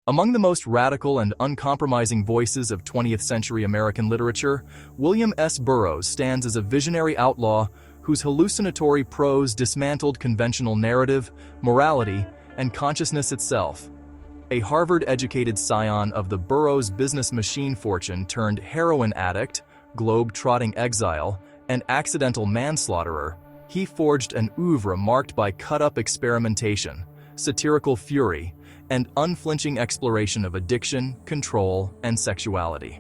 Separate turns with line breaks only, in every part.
Among the most radical and uncompromising voices of 20th century American literature, William S. Burroughs stands as a visionary outlaw whose hallucinatory prose dismantled conventional narrative, morality, and consciousness itself. A Harvard-educated scion of the Burroughs business machine fortune turned heroin addict, globe-trotting exile, and accidental manslaughterer, he forged an oeuvre marked by cut-up experimentation, satirical fury, and unflinching exploration of addiction, control, and sexuality.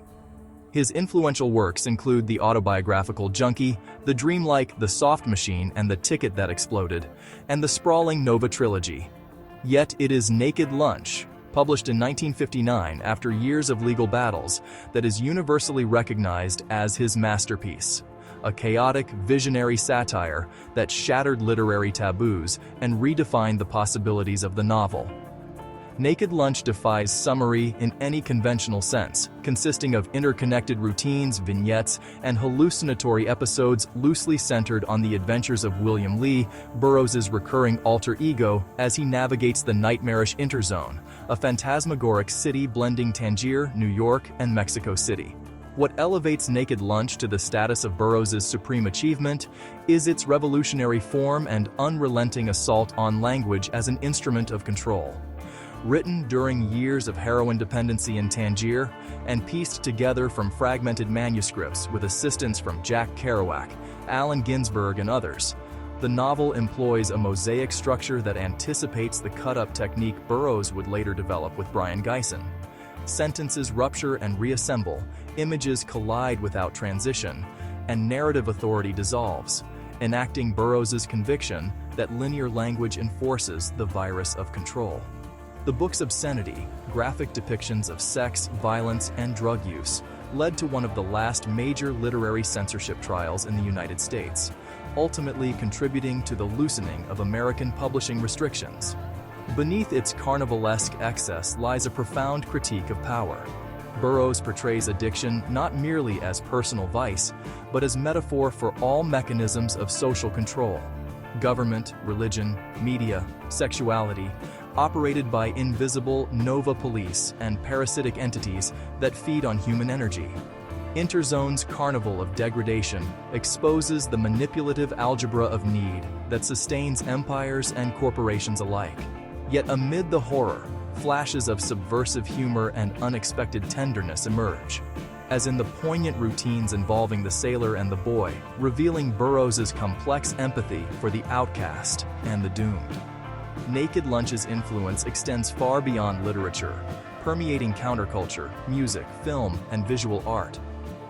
His influential works include the autobiographical Junkie, the dreamlike The Soft Machine and the Ticket That Exploded, and the sprawling Nova trilogy. Yet it is Naked Lunch, published in 1959 after years of legal battles, that is universally recognized as his masterpiece. A chaotic, visionary satire that shattered literary taboos and redefined the possibilities of the novel. Naked Lunch defies summary in any conventional sense, consisting of interconnected routines, vignettes, and hallucinatory episodes loosely centered on the adventures of William Lee, Burroughs' recurring alter ego, as he navigates the nightmarish Interzone, a phantasmagoric city blending Tangier, New York, and Mexico City. What elevates Naked Lunch to the status of Burroughs' supreme achievement is its revolutionary form and unrelenting assault on language as an instrument of control. Written during years of heroin dependency in Tangier and pieced together from fragmented manuscripts with assistance from Jack Kerouac, Allen Ginsberg, and others, the novel employs a mosaic structure that anticipates the cut-up technique Burroughs would later develop with Brian Gysin. Sentences rupture and reassemble, images collide without transition, and narrative authority dissolves, enacting Burroughs' conviction that linear language enforces the virus of control. The book's obscenity, graphic depictions of sex, violence, and drug use led to one of the last major literary censorship trials in the United States, ultimately contributing to the loosening of American publishing restrictions. Beneath its carnivalesque excess lies a profound critique of power. Burroughs portrays addiction not merely as personal vice, but as metaphor for all mechanisms of social control: government, religion, media, sexuality, operated by invisible Nova police and parasitic entities that feed on human energy. Interzone's carnival of degradation exposes the manipulative algebra of need that sustains empires and corporations alike. Yet amid the horror, flashes of subversive humor and unexpected tenderness emerge, as in the poignant routines involving the sailor and the boy, revealing Burroughs' complex empathy for the outcast and the doomed. Naked Lunch's influence extends far beyond literature, permeating counterculture, music, film, and visual art.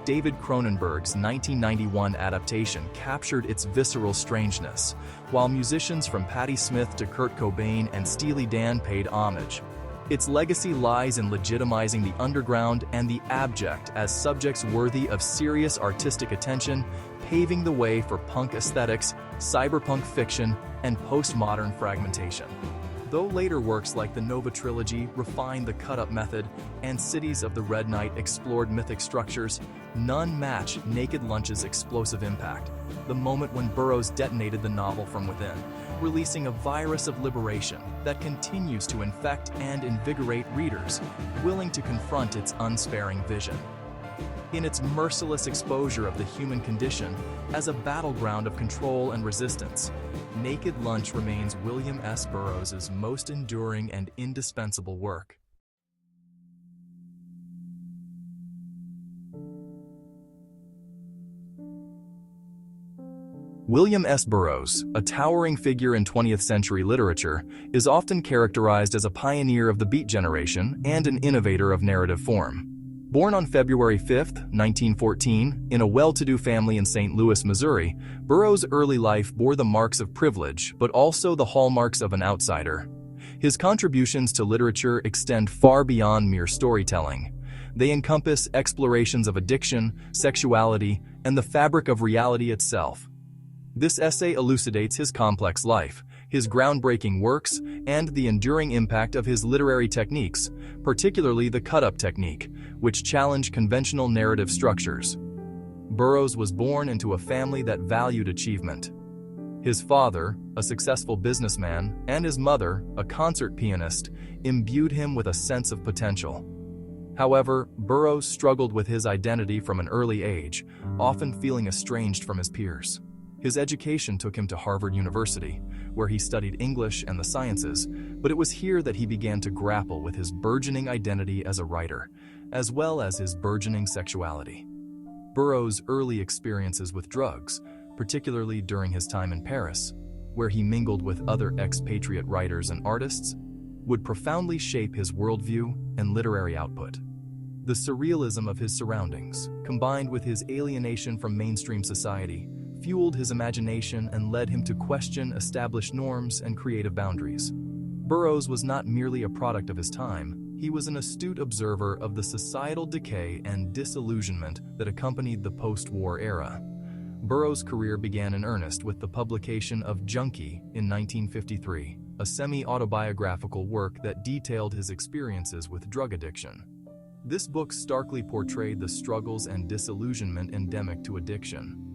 David Cronenberg's 1991 adaptation captured its visceral strangeness, while musicians from Patti Smith to Kurt Cobain and Steely Dan paid homage. Its legacy lies in legitimizing the underground and the abject as subjects worthy of serious artistic attention, paving the way for punk aesthetics, cyberpunk fiction, and postmodern fragmentation. Though later works like the Nova trilogy refined the cut-up method and Cities of the Red Knight explored mythic structures, none match Naked Lunch's explosive impact, the moment when Burroughs detonated the novel from within, releasing a virus of liberation that continues to infect and invigorate readers willing to confront its unsparing vision. In its merciless exposure of the human condition as a battleground of control and resistance, Naked Lunch remains William S. Burroughs' most enduring and indispensable work. William S. Burroughs, a towering figure in 20th century literature, is often characterized as a pioneer of the Beat generation and an innovator of narrative form. Born on February 5, 1914, in a well-to-do family in St. Louis, Missouri, Burroughs' early life bore the marks of privilege, but also the hallmarks of an outsider. His contributions to literature extend far beyond mere storytelling. They encompass explorations of addiction, sexuality, and the fabric of reality itself. This essay elucidates his complex life, his groundbreaking works, and the enduring impact of his literary techniques, particularly the cut-up technique, which challenge conventional narrative structures. Burroughs was born into a family that valued achievement. His father, a successful businessman, and his mother, a concert pianist, imbued him with a sense of potential. However, Burroughs struggled with his identity from an early age, often feeling estranged from his peers. His education took him to Harvard University, where he studied English and the sciences, but it was here that he began to grapple with his burgeoning identity as a writer, as well as his burgeoning sexuality. Burroughs' early experiences with drugs, particularly during his time in Paris, where he mingled with other expatriate writers and artists, would profoundly shape his worldview and literary output. The surrealism of his surroundings, combined with his alienation from mainstream society, fueled his imagination and led him to question established norms and creative boundaries. Burroughs was not merely a product of his time, he was an astute observer of the societal decay and disillusionment that accompanied the post-war era. Burroughs' career began in earnest with the publication of Junkie in 1953, a semi-autobiographical work that detailed his experiences with drug addiction. This book starkly portrayed the struggles and disillusionment endemic to addiction.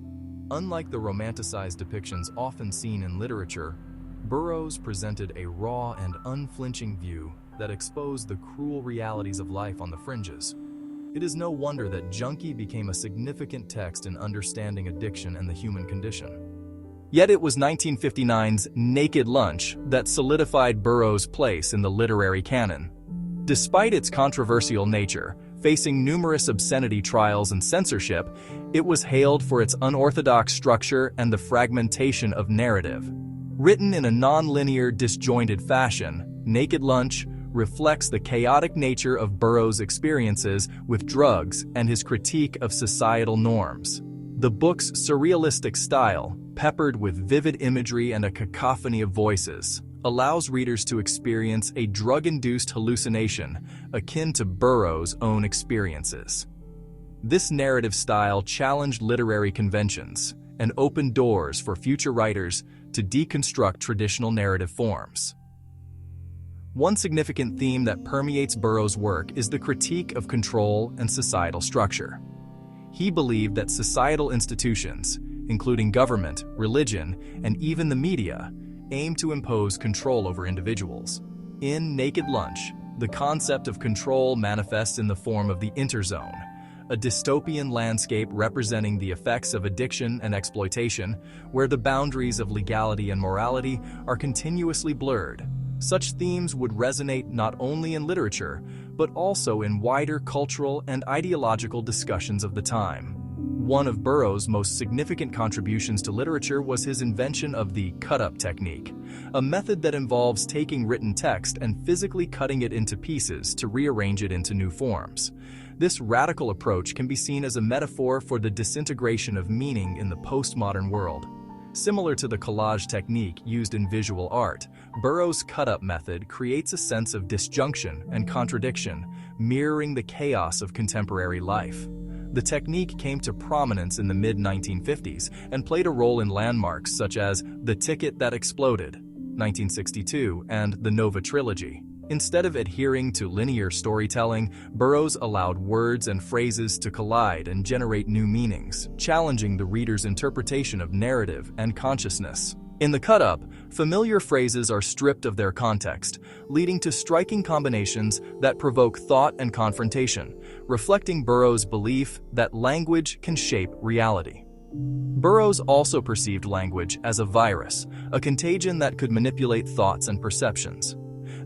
Unlike the romanticized depictions often seen in literature, Burroughs presented a raw and unflinching view that exposed the cruel realities of life on the fringes. It is no wonder that Junkie became a significant text in understanding addiction and the human condition. Yet it was 1959's Naked Lunch that solidified Burroughs' place in the literary canon. Despite its controversial nature, facing numerous obscenity trials and censorship, it was hailed for its unorthodox structure and the fragmentation of narrative. Written in a non-linear, disjointed fashion, Naked Lunch reflects the chaotic nature of Burroughs' experiences with drugs and his critique of societal norms. The book's surrealistic style, peppered with vivid imagery and a cacophony of voices, allows readers to experience a drug-induced hallucination akin to Burroughs' own experiences. This narrative style challenged literary conventions and opened doors for future writers to deconstruct traditional narrative forms. One significant theme that permeates Burroughs' work is the critique of control and societal structure. He believed that societal institutions, including government, religion, and even the media, aim to impose control over individuals. In Naked Lunch, the concept of control manifests in the form of the interzone, a dystopian landscape representing the effects of addiction and exploitation, where the boundaries of legality and morality are continuously blurred. Such themes would resonate not only in literature, but also in wider cultural and ideological discussions of the time. One of Burroughs' most significant contributions to literature was his invention of the cut-up technique, a method that involves taking written text and physically cutting it into pieces to rearrange it into new forms. This radical approach can be seen as a metaphor for the disintegration of meaning in the postmodern world. Similar to the collage technique used in visual art, Burroughs' cut-up method creates a sense of disjunction and contradiction, mirroring the chaos of contemporary life. The technique came to prominence in the mid-1950s and played a role in landmarks such as The Ticket That Exploded, 1962, and the Nova Trilogy. Instead of adhering to linear storytelling, Burroughs allowed words and phrases to collide and generate new meanings, challenging the reader's interpretation of narrative and consciousness. In the cut-up, familiar phrases are stripped of their context, leading to striking combinations that provoke thought and confrontation, reflecting Burroughs' belief that language can shape reality. Burroughs also perceived language as a virus, a contagion that could manipulate thoughts and perceptions.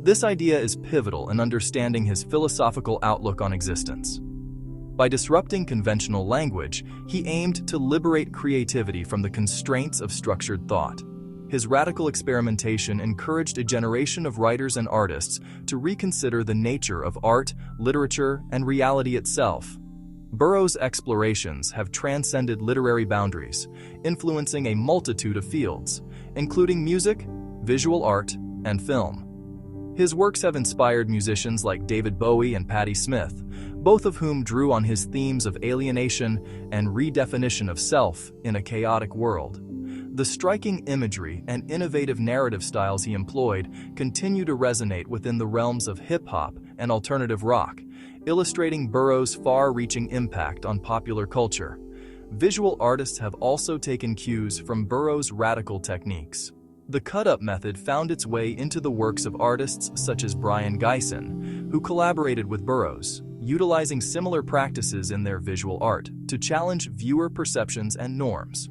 This idea is pivotal in understanding his philosophical outlook on existence. By disrupting conventional language, he aimed to liberate creativity from the constraints of structured thought. His radical experimentation encouraged a generation of writers and artists to reconsider the nature of art, literature, and reality itself. Burroughs' explorations have transcended literary boundaries, influencing a multitude of fields, including music, visual art, and film. His works have inspired musicians like David Bowie and Patti Smith, both of whom drew on his themes of alienation and redefinition of self in a chaotic world. The striking imagery and innovative narrative styles he employed continue to resonate within the realms of hip-hop and alternative rock, illustrating Burroughs' far-reaching impact on popular culture. Visual artists have also taken cues from Burroughs' radical techniques. The cut-up method found its way into the works of artists such as Brian Gysin, who collaborated with Burroughs, utilizing similar practices in their visual art to challenge viewer perceptions and norms.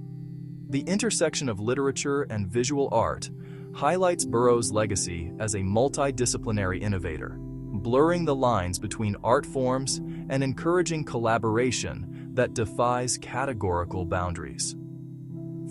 The intersection of literature and visual art highlights Burroughs' legacy as a multidisciplinary innovator, blurring the lines between art forms and encouraging collaboration that defies categorical boundaries.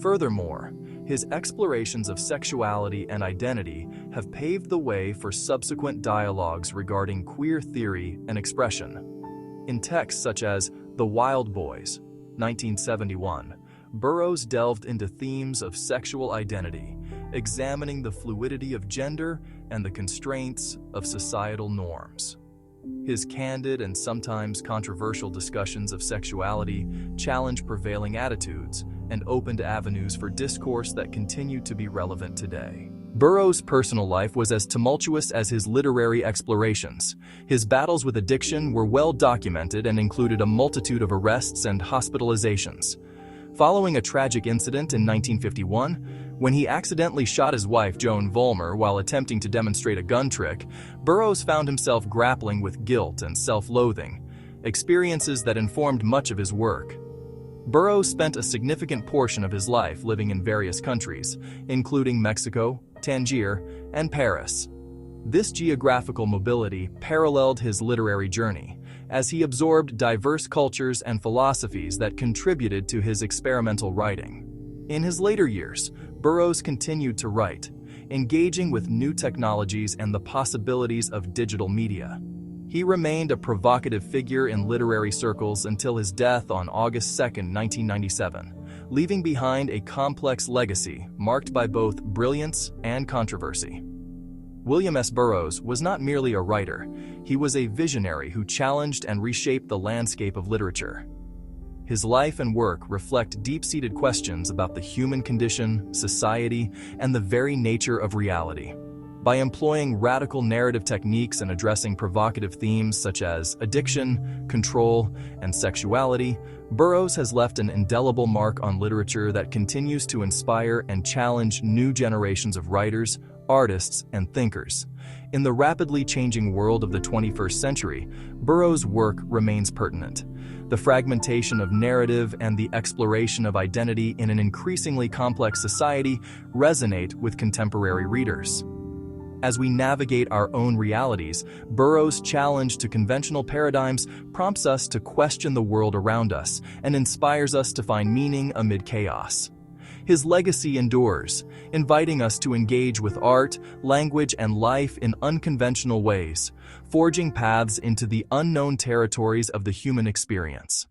Furthermore, his explorations of sexuality and identity have paved the way for subsequent dialogues regarding queer theory and expression. In texts such as The Wild Boys, 1971, Burroughs delved into themes of sexual identity, examining the fluidity of gender and the constraints of societal norms. His candid and sometimes controversial discussions of sexuality challenge prevailing attitudes and opened avenues for discourse that continue to be relevant today. Burroughs' personal life was as tumultuous as his literary explorations. His battles with addiction were well documented and included a multitude of arrests and hospitalizations. Following a tragic incident in 1951, when he accidentally shot his wife Joan Vollmer while attempting to demonstrate a gun trick, Burroughs found himself grappling with guilt and self-loathing, experiences that informed much of his work. Burroughs spent a significant portion of his life living in various countries, including Mexico, Tangier, and Paris. This geographical mobility paralleled his literary journey, as he absorbed diverse cultures and philosophies that contributed to his experimental writing. In his later years, Burroughs continued to write, engaging with new technologies and the possibilities of digital media. He remained a provocative figure in literary circles until his death on August 2, 1997, leaving behind a complex legacy marked by both brilliance and controversy. William S. Burroughs was not merely a writer, he was a visionary who challenged and reshaped the landscape of literature. His life and work reflect deep-seated questions about the human condition, society, and the very nature of reality. By employing radical narrative techniques and addressing provocative themes such as addiction, control, and sexuality, Burroughs has left an indelible mark on literature that continues to inspire and challenge new generations of writers, artists, and thinkers. In the rapidly changing world of the 21st century, Burroughs' work remains pertinent. The fragmentation of narrative and the exploration of identity in an increasingly complex society resonate with contemporary readers. As we navigate our own realities, Burroughs' challenge to conventional paradigms prompts us to question the world around us and inspires us to find meaning amid chaos. His legacy endures, inviting us to engage with art, language, and life in unconventional ways, forging paths into the unknown territories of the human experience.